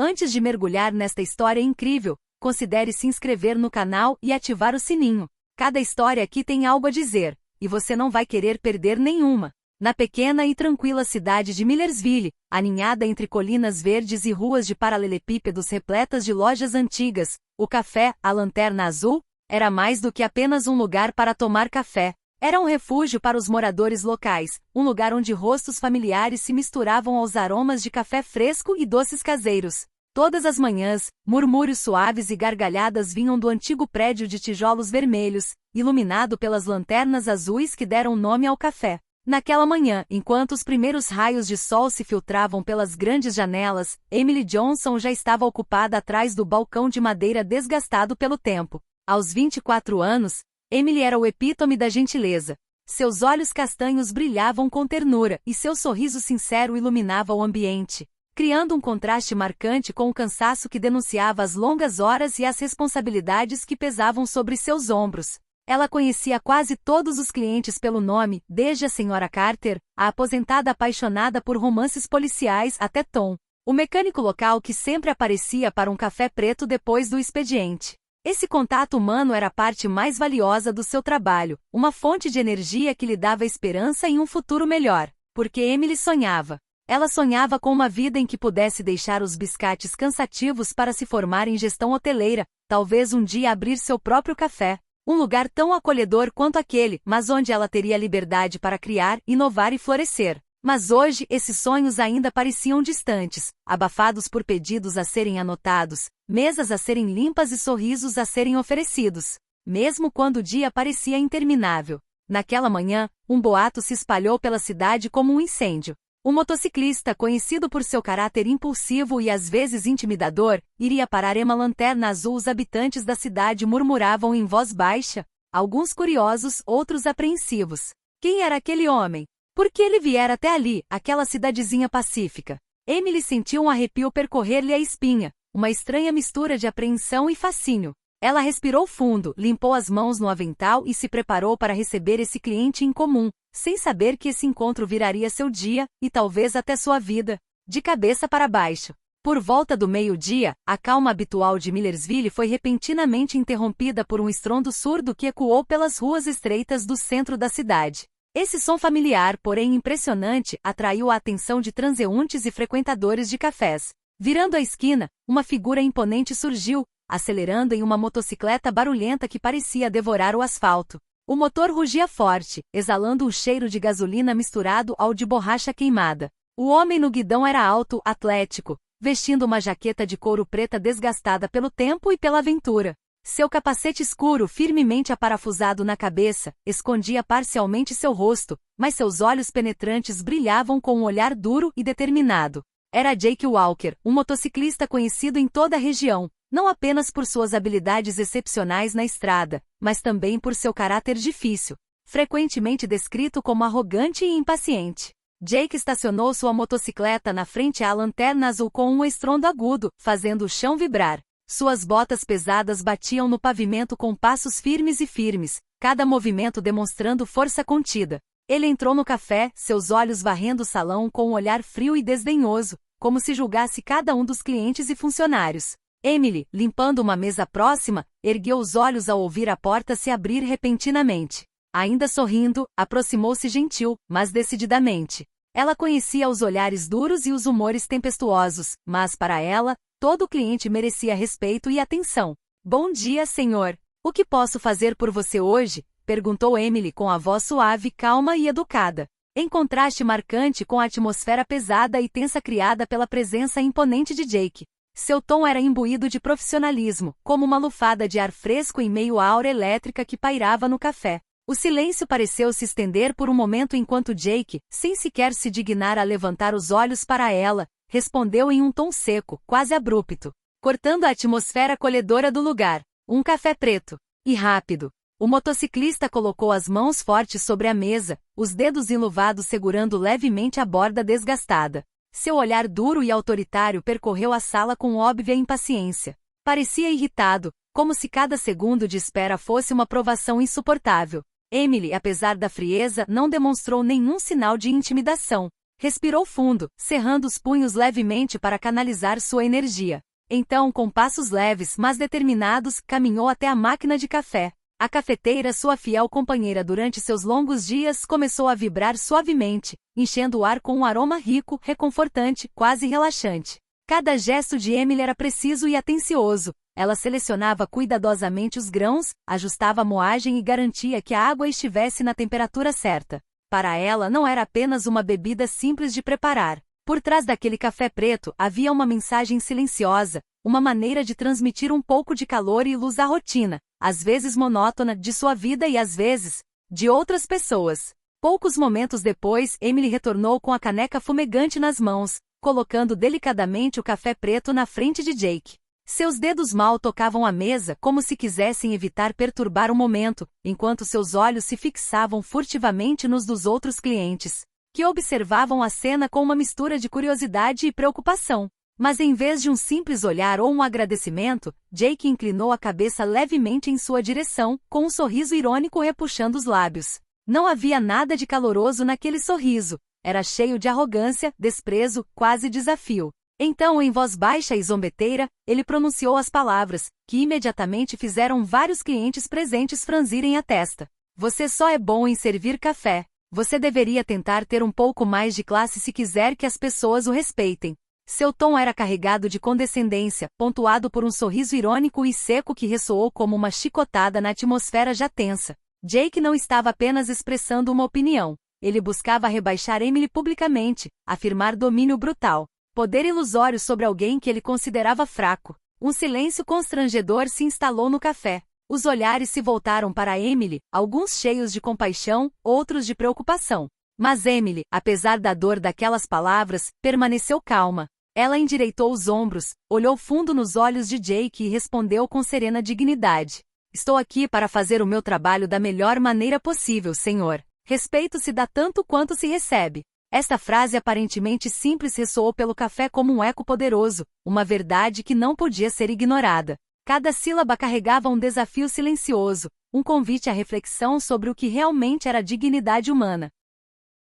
Antes de mergulhar nesta história incrível, considere se inscrever no canal e ativar o sininho. Cada história aqui tem algo a dizer, e você não vai querer perder nenhuma. Na pequena e tranquila cidade de Millersville, aninhada entre colinas verdes e ruas de paralelepípedos repletas de lojas antigas, o café, a Lanterna Azul, era mais do que apenas um lugar para tomar café. Era um refúgio para os moradores locais, um lugar onde rostos familiares se misturavam aos aromas de café fresco e doces caseiros. Todas as manhãs, murmúrios suaves e gargalhadas vinham do antigo prédio de tijolos vermelhos, iluminado pelas lanternas azuis que deram nome ao café. Naquela manhã, enquanto os primeiros raios de sol se filtravam pelas grandes janelas, Emily Johnson já estava ocupada atrás do balcão de madeira desgastado pelo tempo. Aos 24 anos, Emily era o epítome da gentileza. Seus olhos castanhos brilhavam com ternura e seu sorriso sincero iluminava o ambiente, criando um contraste marcante com o cansaço que denunciava as longas horas e as responsabilidades que pesavam sobre seus ombros. Ela conhecia quase todos os clientes pelo nome, desde a Sra. Carter, a aposentada apaixonada por romances policiais, até Tom, o mecânico local que sempre aparecia para um café preto depois do expediente. Esse contato humano era a parte mais valiosa do seu trabalho, uma fonte de energia que lhe dava esperança em um futuro melhor, porque Emily sonhava. Ela sonhava com uma vida em que pudesse deixar os biscates cansativos para se formar em gestão hoteleira, talvez um dia abrir seu próprio café. Um lugar tão acolhedor quanto aquele, mas onde ela teria liberdade para criar, inovar e florescer. Mas hoje esses sonhos ainda pareciam distantes, abafados por pedidos a serem anotados, mesas a serem limpas e sorrisos a serem oferecidos. Mesmo quando o dia parecia interminável. Naquela manhã, um boato se espalhou pela cidade como um incêndio. Um motociclista, conhecido por seu caráter impulsivo e às vezes intimidador, iria parar uma lanterna azul. Os habitantes da cidade murmuravam em voz baixa, alguns curiosos, outros apreensivos. Quem era aquele homem? Por que ele viera até ali, aquela cidadezinha pacífica? Emily sentiu um arrepio percorrer-lhe a espinha, uma estranha mistura de apreensão e fascínio. Ela respirou fundo, limpou as mãos no avental e se preparou para receber esse cliente incomum, sem saber que esse encontro viraria seu dia, e talvez até sua vida, de cabeça para baixo. Por volta do meio-dia, a calma habitual de Millersville foi repentinamente interrompida por um estrondo surdo que ecoou pelas ruas estreitas do centro da cidade. Esse som familiar, porém impressionante, atraiu a atenção de transeuntes e frequentadores de cafés. Virando a esquina, uma figura imponente surgiu, acelerando em uma motocicleta barulhenta que parecia devorar o asfalto. O motor rugia forte, exalando um cheiro de gasolina misturado ao de borracha queimada. O homem no guidão era alto, atlético, vestindo uma jaqueta de couro preta desgastada pelo tempo e pela aventura. Seu capacete escuro, firmemente aparafusado na cabeça, escondia parcialmente seu rosto, mas seus olhos penetrantes brilhavam com um olhar duro e determinado. Era Jake Walker, um motociclista conhecido em toda a região, não apenas por suas habilidades excepcionais na estrada, mas também por seu caráter difícil, frequentemente descrito como arrogante e impaciente. Jake estacionou sua motocicleta na frente à lanterna azul com um estrondo agudo, fazendo o chão vibrar. Suas botas pesadas batiam no pavimento com passos firmes, cada movimento demonstrando força contida. Ele entrou no café, seus olhos varrendo o salão com um olhar frio e desdenhoso, como se julgasse cada um dos clientes e funcionários. Emily, limpando uma mesa próxima, ergueu os olhos ao ouvir a porta se abrir repentinamente. Ainda sorrindo, aproximou-se gentil, mas decididamente. Ela conhecia os olhares duros e os humores tempestuosos, mas para ela, todo cliente merecia respeito e atenção. Bom dia, senhor. O que posso fazer por você hoje? Perguntou Emily com a voz suave, calma e educada. Em contraste marcante com a atmosfera pesada e tensa criada pela presença imponente de Jake. Seu tom era imbuído de profissionalismo, como uma lufada de ar fresco em meio à aura elétrica que pairava no café. O silêncio pareceu se estender por um momento enquanto Jake, sem sequer se dignar a levantar os olhos para ela, respondeu em um tom seco, quase abrupto, cortando a atmosfera acolhedora do lugar. Um café preto. E rápido. O motociclista colocou as mãos fortes sobre a mesa, os dedos enluvados segurando levemente a borda desgastada. Seu olhar duro e autoritário percorreu a sala com óbvia impaciência. Parecia irritado, como se cada segundo de espera fosse uma provação insuportável. Emily, apesar da frieza, não demonstrou nenhum sinal de intimidação. Respirou fundo, cerrando os punhos levemente para canalizar sua energia. Então, com passos leves mas determinados, caminhou até a máquina de café. A cafeteira, sua fiel companheira durante seus longos dias, começou a vibrar suavemente, enchendo o ar com um aroma rico, reconfortante, quase relaxante. Cada gesto de Emily era preciso e atencioso. Ela selecionava cuidadosamente os grãos, ajustava a moagem e garantia que a água estivesse na temperatura certa. Para ela não era apenas uma bebida simples de preparar. Por trás daquele café preto havia uma mensagem silenciosa, uma maneira de transmitir um pouco de calor e luz à rotina, às vezes monótona, de sua vida e às vezes, de outras pessoas. Poucos momentos depois, Emily retornou com a caneca fumegante nas mãos, colocando delicadamente o café preto na frente de Jake. Seus dedos mal tocavam a mesa como se quisessem evitar perturbar o momento, enquanto seus olhos se fixavam furtivamente nos dos outros clientes, que observavam a cena com uma mistura de curiosidade e preocupação. Mas em vez de um simples olhar ou um agradecimento, Jake inclinou a cabeça levemente em sua direção, com um sorriso irônico repuxando os lábios. Não havia nada de caloroso naquele sorriso, era cheio de arrogância, desprezo, quase desafio. Então, em voz baixa e zombeteira, ele pronunciou as palavras, que imediatamente fizeram vários clientes presentes franzirem a testa. Você só é bom em servir café. Você deveria tentar ter um pouco mais de classe se quiser que as pessoas o respeitem. Seu tom era carregado de condescendência, pontuado por um sorriso irônico e seco que ressoou como uma chicotada na atmosfera já tensa. Jake não estava apenas expressando uma opinião. Ele buscava rebaixar Emily publicamente, afirmar domínio brutal, poder ilusório sobre alguém que ele considerava fraco. Um silêncio constrangedor se instalou no café. Os olhares se voltaram para Emily, alguns cheios de compaixão, outros de preocupação. Mas Emily, apesar da dor daquelas palavras, permaneceu calma. Ela endireitou os ombros, olhou fundo nos olhos de Jake e respondeu com serena dignidade. Estou aqui para fazer o meu trabalho da melhor maneira possível, senhor. Respeito se dá tanto quanto se recebe. Esta frase aparentemente simples ressoou pelo café como um eco poderoso, uma verdade que não podia ser ignorada. Cada sílaba carregava um desafio silencioso, um convite à reflexão sobre o que realmente era dignidade humana.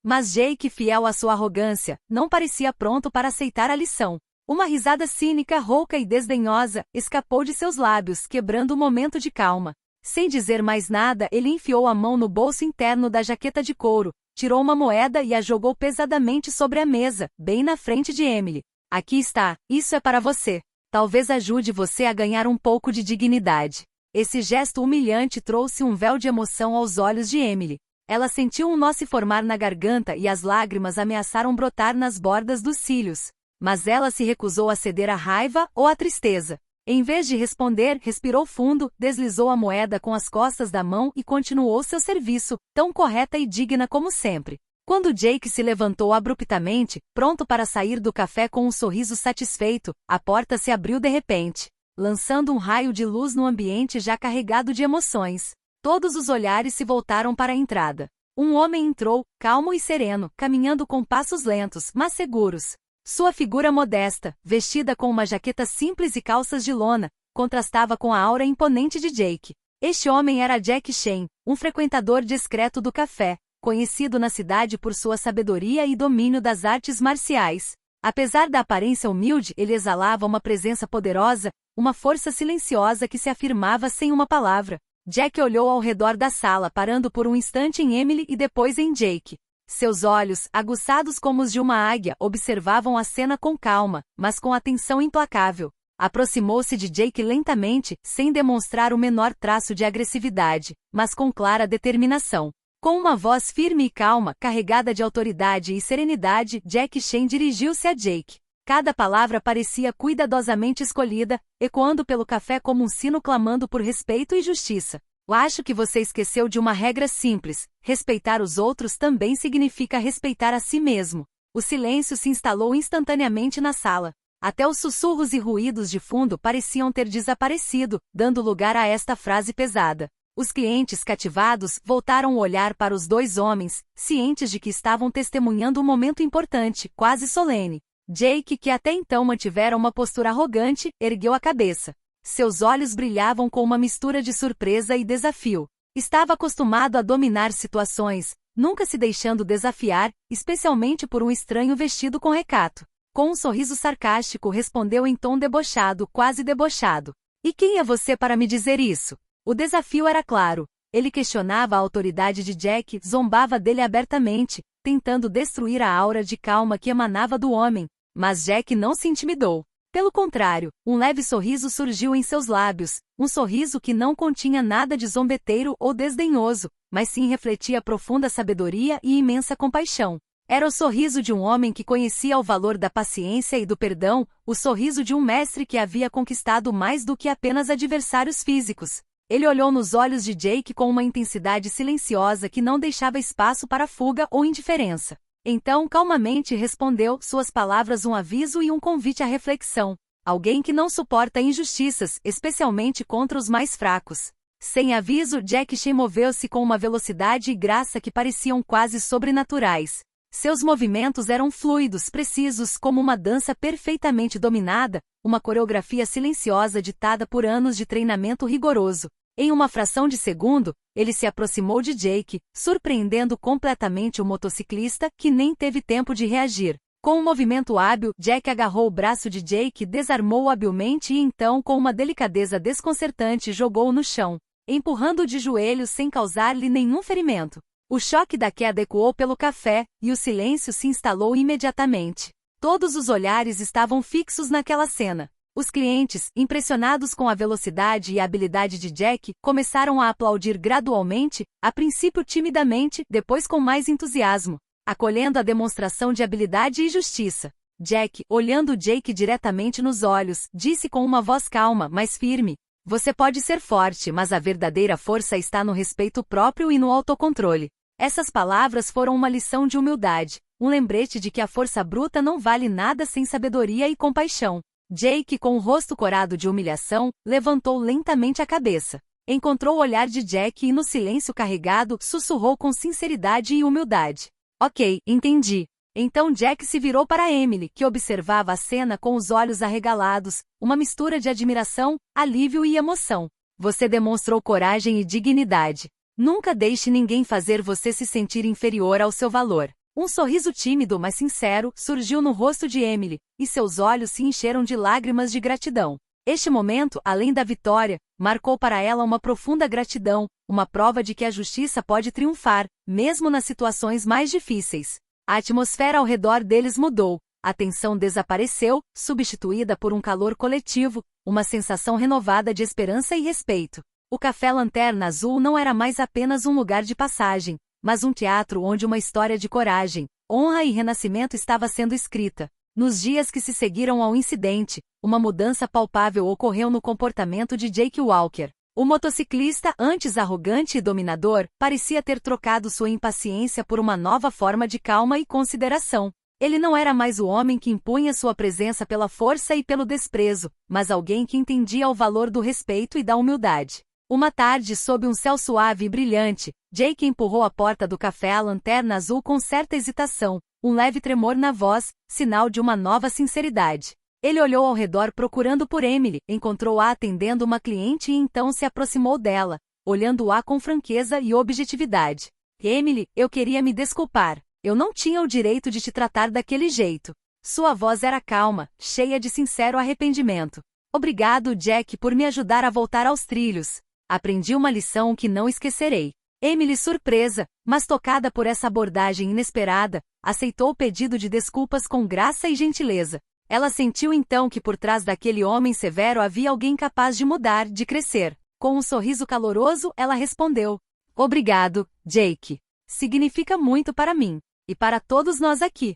Mas Jake, fiel à sua arrogância, não parecia pronto para aceitar a lição. Uma risada cínica, rouca e desdenhosa, escapou de seus lábios, quebrando o momento de calma. Sem dizer mais nada, ele enfiou a mão no bolso interno da jaqueta de couro, tirou uma moeda e a jogou pesadamente sobre a mesa, bem na frente de Emily. Aqui está, isso é para você. Talvez ajude você a ganhar um pouco de dignidade. Esse gesto humilhante trouxe um véu de emoção aos olhos de Emily. Ela sentiu um nó se formar na garganta e as lágrimas ameaçaram brotar nas bordas dos cílios. Mas ela se recusou a ceder à raiva ou à tristeza. Em vez de responder, respirou fundo, deslizou a moeda com as costas da mão e continuou seu serviço, tão correta e digna como sempre. Quando Jake se levantou abruptamente, pronto para sair do café com um sorriso satisfeito, a porta se abriu de repente, lançando um raio de luz no ambiente já carregado de emoções. Todos os olhares se voltaram para a entrada. Um homem entrou, calmo e sereno, caminhando com passos lentos, mas seguros. Sua figura modesta, vestida com uma jaqueta simples e calças de lona, contrastava com a aura imponente de Jake. Este homem era Jack Shen, um frequentador discreto do café, conhecido na cidade por sua sabedoria e domínio das artes marciais. Apesar da aparência humilde, ele exalava uma presença poderosa, uma força silenciosa que se afirmava sem uma palavra. Jack olhou ao redor da sala, parando por um instante em Emily e depois em Jake. Seus olhos, aguçados como os de uma águia, observavam a cena com calma, mas com atenção implacável. Aproximou-se de Jake lentamente, sem demonstrar o menor traço de agressividade, mas com clara determinação. Com uma voz firme e calma, carregada de autoridade e serenidade, Jack Shen dirigiu-se a Jake. Cada palavra parecia cuidadosamente escolhida, ecoando pelo café como um sino clamando por respeito e justiça. Acho que você esqueceu de uma regra simples: respeitar os outros também significa respeitar a si mesmo. O silêncio se instalou instantaneamente na sala. Até os sussurros e ruídos de fundo pareciam ter desaparecido, dando lugar a esta frase pesada. Os clientes cativados voltaram o olhar para os dois homens, cientes de que estavam testemunhando um momento importante, quase solene. Jake, que até então mantivera uma postura arrogante, ergueu a cabeça. Seus olhos brilhavam com uma mistura de surpresa e desafio. Estava acostumado a dominar situações, nunca se deixando desafiar, especialmente por um estranho vestido com recato. Com um sorriso sarcástico respondeu em tom debochado, quase debochado. E quem é você para me dizer isso? O desafio era claro. Ele questionava a autoridade de Jack, zombava dele abertamente, tentando destruir a aura de calma que emanava do homem. Mas Jack não se intimidou. Pelo contrário, um leve sorriso surgiu em seus lábios, um sorriso que não continha nada de zombeteiro ou desdenhoso, mas sim refletia profunda sabedoria e imensa compaixão. Era o sorriso de um homem que conhecia o valor da paciência e do perdão, o sorriso de um mestre que havia conquistado mais do que apenas adversários físicos. Ele olhou nos olhos de Jake com uma intensidade silenciosa que não deixava espaço para fuga ou indiferença. Então, calmamente respondeu, suas palavras um aviso e um convite à reflexão. Alguém que não suporta injustiças, especialmente contra os mais fracos. Sem aviso, Jack Chan moveu-se com uma velocidade e graça que pareciam quase sobrenaturais. Seus movimentos eram fluidos, precisos, como uma dança perfeitamente dominada, uma coreografia silenciosa ditada por anos de treinamento rigoroso. Em uma fração de segundo, ele se aproximou de Jake, surpreendendo completamente o motociclista, que nem teve tempo de reagir. Com um movimento hábil, Jack agarrou o braço de Jake, desarmou-o habilmente e então, com uma delicadeza desconcertante, jogou-o no chão, empurrando-o de joelhos sem causar-lhe nenhum ferimento. O choque da queda ecoou pelo café, e o silêncio se instalou imediatamente. Todos os olhares estavam fixos naquela cena. Os clientes, impressionados com a velocidade e a habilidade de Jack, começaram a aplaudir gradualmente, a princípio timidamente, depois com mais entusiasmo, acolhendo a demonstração de habilidade e justiça. Jack, olhando Jake diretamente nos olhos, disse com uma voz calma, mas firme: "Você pode ser forte, mas a verdadeira força está no respeito próprio e no autocontrole." Essas palavras foram uma lição de humildade, um lembrete de que a força bruta não vale nada sem sabedoria e compaixão. Jake, com o rosto corado de humilhação, levantou lentamente a cabeça. Encontrou o olhar de Jack e no silêncio carregado, sussurrou com sinceridade e humildade: "Ok, entendi." Então Jack se virou para Emily, que observava a cena com os olhos arregalados, uma mistura de admiração, alívio e emoção. "Você demonstrou coragem e dignidade. Nunca deixe ninguém fazer você se sentir inferior ao seu valor." Um sorriso tímido, mas sincero, surgiu no rosto de Emily, e seus olhos se encheram de lágrimas de gratidão. Este momento, além da vitória, marcou para ela uma profunda gratidão, uma prova de que a justiça pode triunfar, mesmo nas situações mais difíceis. A atmosfera ao redor deles mudou, a tensão desapareceu, substituída por um calor coletivo, uma sensação renovada de esperança e respeito. O Café Lanterna Azul não era mais apenas um lugar de passagem, mas um teatro onde uma história de coragem, honra e renascimento estava sendo escrita. Nos dias que se seguiram ao incidente, uma mudança palpável ocorreu no comportamento de Jake Walker. O motociclista, antes arrogante e dominador, parecia ter trocado sua impaciência por uma nova forma de calma e consideração. Ele não era mais o homem que impunha sua presença pela força e pelo desprezo, mas alguém que entendia o valor do respeito e da humildade. Uma tarde sob um céu suave e brilhante, Jake empurrou a porta do café à Lanterna Azul com certa hesitação, um leve tremor na voz, sinal de uma nova sinceridade. Ele olhou ao redor procurando por Emily, encontrou-a atendendo uma cliente e então se aproximou dela, olhando-a com franqueza e objetividade. "Emily, eu queria me desculpar. Eu não tinha o direito de te tratar daquele jeito." Sua voz era calma, cheia de sincero arrependimento. "Obrigado, Jack, por me ajudar a voltar aos trilhos. Aprendi uma lição que não esquecerei." Emily, surpresa, mas tocada por essa abordagem inesperada, aceitou o pedido de desculpas com graça e gentileza. Ela sentiu então que por trás daquele homem severo havia alguém capaz de mudar, de crescer. Com um sorriso caloroso, ela respondeu: "Obrigado, Jake. Significa muito para mim. E para todos nós aqui."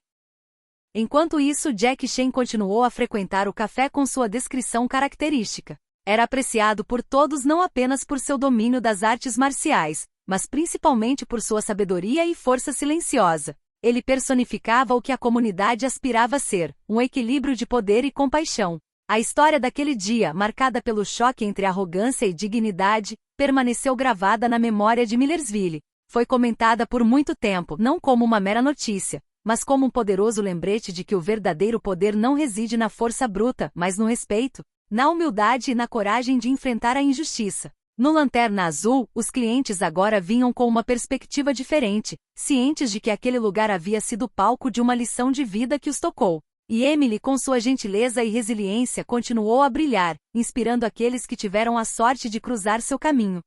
Enquanto isso, Jack Chan continuou a frequentar o café com sua descrição característica. Era apreciado por todos não apenas por seu domínio das artes marciais, mas principalmente por sua sabedoria e força silenciosa. Ele personificava o que a comunidade aspirava a ser, um equilíbrio de poder e compaixão. A história daquele dia, marcada pelo choque entre arrogância e dignidade, permaneceu gravada na memória de Millersville. Foi comentada por muito tempo, não como uma mera notícia, mas como um poderoso lembrete de que o verdadeiro poder não reside na força bruta, mas no respeito, na humildade e na coragem de enfrentar a injustiça. No Lanterna Azul, os clientes agora vinham com uma perspectiva diferente, cientes de que aquele lugar havia sido palco de uma lição de vida que os tocou. E Emily, com sua gentileza e resiliência, continuou a brilhar, inspirando aqueles que tiveram a sorte de cruzar seu caminho.